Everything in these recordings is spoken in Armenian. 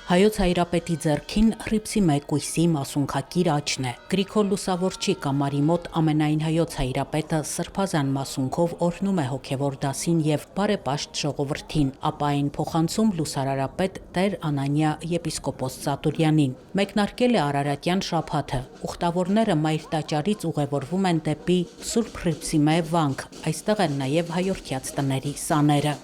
Հայոց Հայրապետի ձեռքին Հռիփսիմե կույսի մասունքակիր աճն է։ Գրիգոր Լուսավորչի կամարի մոտ ամենայն հայոց հայրապետը սրբազան մասունքով օրհնում է հոգևոր դասին եւ բարեպաշտ ժողովրդին, ապա այն փոխանցում լուսարարապետ Տեր Անանիա եպիսկոպոս Ծատուրյանին։ Մեկնարկել է Արարատյան շաբաթը։ Ուխտավորները Մայր տաճարից ուղևորվում են դեպի Սուրբ Հռիփսիմե վանք։ Այստեղ են նաեւ հայորդյաց տների սաները։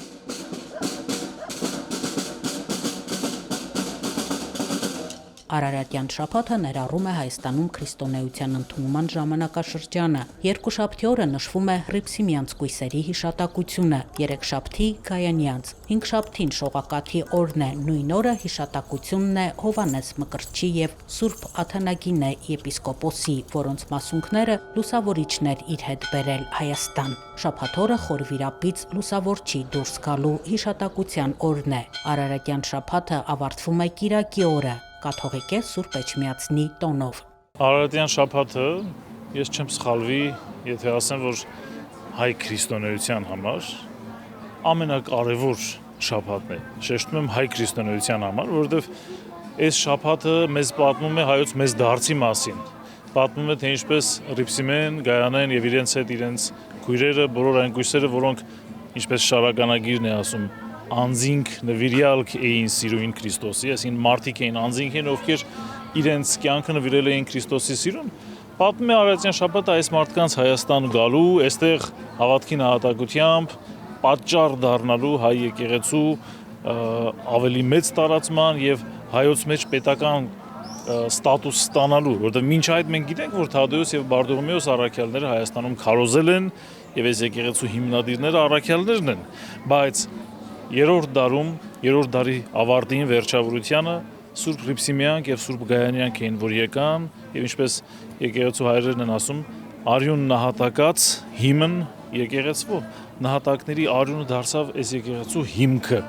Արարատյան շաբաթը ներառում է Հայաստանում քրիստոնեության ընդունման ժամանակաշրջանը։ Երկուշաբթի օրը նշվում է Հռիփսիմյանց կույսերի հիշատակությունը, երեքշաբթի Գայանյանց, հինգշաբթին Շողակաթի օրն է, նույն օրը հիշատակությունն է Հովհաննես Մկրտչի եւ Սուրբ Աթանագինե եպիսկոպոսի, որոնց մասունքները լուսավորիչն էր իր հետ բերել Հայաստան։ Շաբաթ օրը Խորվիրապից լուսավորչի դուրս գալու հիշատակության օրն է։ Արարատյան շաբաթը ավարտվում է Կիրակի օրը, կաթողիկե Սուրբ Էջմիածնի տոնով։ Արարատյան շաբաթը, ես չեմ սխալվի, եթե ասեմ, որ հայ քրիստոնեության համար ամենակարևոր շաբաթն է։ Շեշտում եմ հայ քրիստոնեության համար, որովհետև այս շաբաթը մեզ պատմում է հայոց մեծ դարձի մասին։ Պատմում է, թե ինչպես Հռիփսիմեն, Գայանեն եւ իրենց հետ իրենց քույրերը, բոլոր այն կույսերը, որոնք ինչպես շարականագիրն է ասում, անձինք նվիրյալ էին սիրուն Քրիստոսի, այսինքն մարդիկ էին անձինք են, ովքեր իրենց կյանքը նվիրել էին Քրիստոսի սիրուն։ Պատմում է Արարատյան շաբաթը այս մարդկանց Հայաստան գալու, այստեղ հավատքի նահատակությամբ պատճառ դառնալու հայ եկեղեցու ավելի մեծ տարածման եւ հայոց մեջ պետական ստատուս ստանալու, որովհետեւ մինչ այդ մենք գիտենք, որ Թադեոս եւ Բարդողոմեոս առաքյալները Հայաստանում քարոզել են եւ այս եկեղեցու հիմնադիրները առաքյալներն են, բայց երրորդ դարում, երրորդ դարի ավարտին վերջավորությանը Սուրբ Հռիփսիմյանք եւ Սուրբ Գայանյանք էին, որ եկան եւ ինչպես եկեղեցու հայրերն են ասում, արյուն նահատակած հիմն եկեղեցու, նահատակների արյունը դարձավ այս եկեղեցու հիմքը։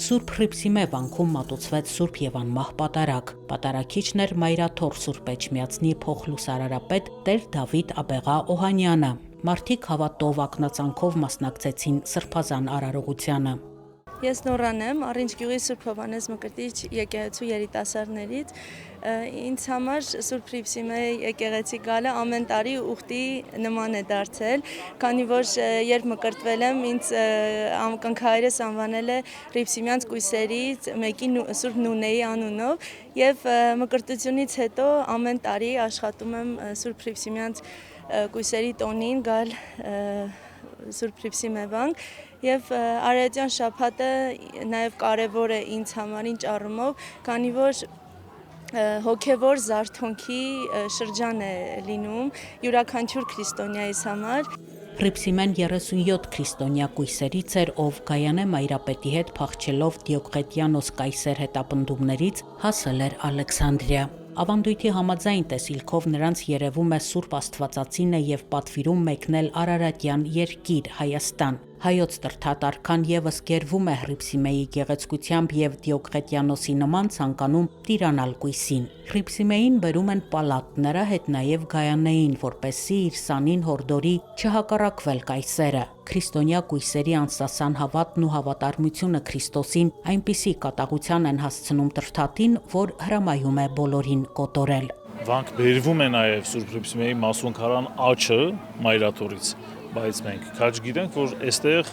Սուրբ Հռիփսիմե վանքում մատուցվեց Սուրբ եւ անմահ պատարագ։ Պատարագիչն էր Մայրաթոր Սուրբ Էջմիածնի փոխլուսարարապետ Տեր Դավիթ Աբեղա Օհանյանը։ Մարդիկ հավատով ակնածանքով մասնակցեցին սրբազան արարողությանը։ Ես Նորան եմ, Առինջ գյուղի Սուրբ Հովհաննես Մկրտիչ եկեղեցու երիտասարդներից։ Ինձ համար Սուրբ Հռիփսիմե եկեղեցի գալը ամեն տարի ուխտի նման է դարձել, քանի որ երբ մկրտվել եմ, ինձ կնքահայրս անվանել է Հռիփսիմյանց կույսերից մեկի Սուրբ Նունեի անունով եւ մկրտությունից հետո ամեն տարի աշխատում եմ Սուրբ Հռիփսիմյանց կույսերի տոնին գալ Սուրբ Հռիփսիմե վանք եւ Արարատյան շաբաթը նաեւ կարեւոր է ինձ համար ինչ առումով, քանի որ հոգևոր զարթոնքի շրջան է լինում յուրաքանչյուր քրիստոնյայիս համար։ Հռիփսիմեն 37 քրիստոնյա կույսերից էր, ով Գայանե Մայրապետի հետ փախչելով Դիոկլետիանոս կայսեր հետապնդումներից հասել էր Ալեքսանդրիա։ Ավանդույթի համաձայն տեսիլքով նրանց երևում է Սուրբ Աստվածածինը եւ պատվիրում մեկնել Արարատյան երկիր Հայաստան։ Հայոց տրթատարքան եւս գերվում է Հռիփսիմեի գեղեցկությամբ եւ Դիոկլետիանոսի նման ցանկանում տիրանալ կույսին։ Հռիփսիմեին բերում են պալատները, հետ նաեւ Գայանեին, որպեսզի իր սանին հորդորի չհակառակվել կայսերը։ Քրիստոնյա կույսերի անսասան հավատն ու հավատարմությունը Քրիստոսին այնպիսի կատաղության են հասցնում տրթատին, որ հրամայում է բոլորին կոտորել։ Վանք բերվում է նաեւ Սուրբ Հռիփսիմեի մասունքարան աչը Մայրաթորից, բայց մենք քաջ գիտենք, որ այստեղ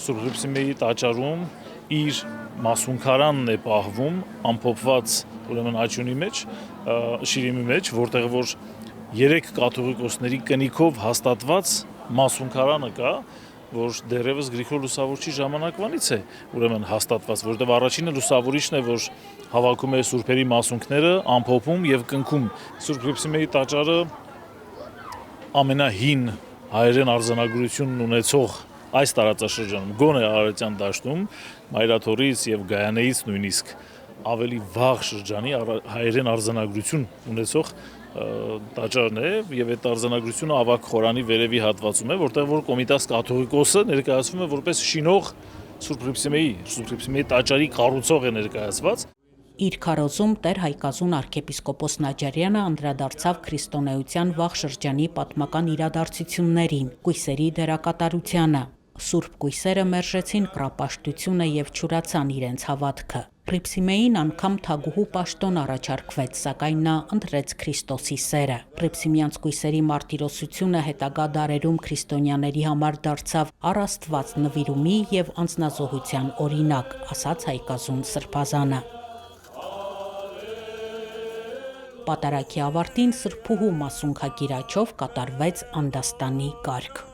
Սուրբ Հռիփսիմեի տաճարում իր մասունքարանն է պահվում ամփոփված ուրեմն աչյունի մեջ, շիրիմի մեջ, որտեղ որ 3 կաթողիկոսների կնիքով հաստատված մասունքարանը կա, որ դեռևս Գրիգոր Լուսավորչի ժամանակվանից է ուրեմն հաստատված, որտեղ առաջինը լուսավորիչն է, որ հավաքում է սուրբերի մասունքները, ամփոփում եւ կնքում։ Սուրբ Հռիփսիմեի տաճարը ամենահին հայերեն արձանագրությունն ունեցող այս տարածաշրջանում, գոնե Արարատյան դաշտում, Մայրաթորից եւ Գայանեից նույնիսկ ավելի վաղ շրջանի հայերեն արձանագրություն ունեցող տաճարն է եւ այդ արձանագրությունը ավագ խորանի վերևի հատվածում է, որտեղ որ Կոմիտաս կաթողիկոսը ներկայացվում է որպես շինող Սուրբ Հռիփսիմեի տաճարի կառուցող է ներկայացված։ Իր քարոզում Տեր Հայկազուն arczepiskopos Նաջարյանը անդրադարձավ քրիստոնեության վաղ շրջանի պատմական իրադարձություններին, կույսերի դերակատարությանը։ Սուրբ կույսերը մերժեցին կռապաշտությունը եւ չուրացան իրենց հավատքը։ Պրիփսիմեին անգամ թագուհու պաշտոն առաջարկվեց, սակայն նա ընտրեց Քրիստոսի սերը։ Պրիփսիմյանց կույսերի մարտիրոսությունը հետագա դարերում քրիստոնյաների համար դարձավ առ Աստված նվիրումի եւ անձնազոհության օրինակ, ասաց հայկազուն Սրբազանը։ Պատարագի ավարտին սրբուհու մասունքագիր աչով կատարվեց անդաստանի կարգ։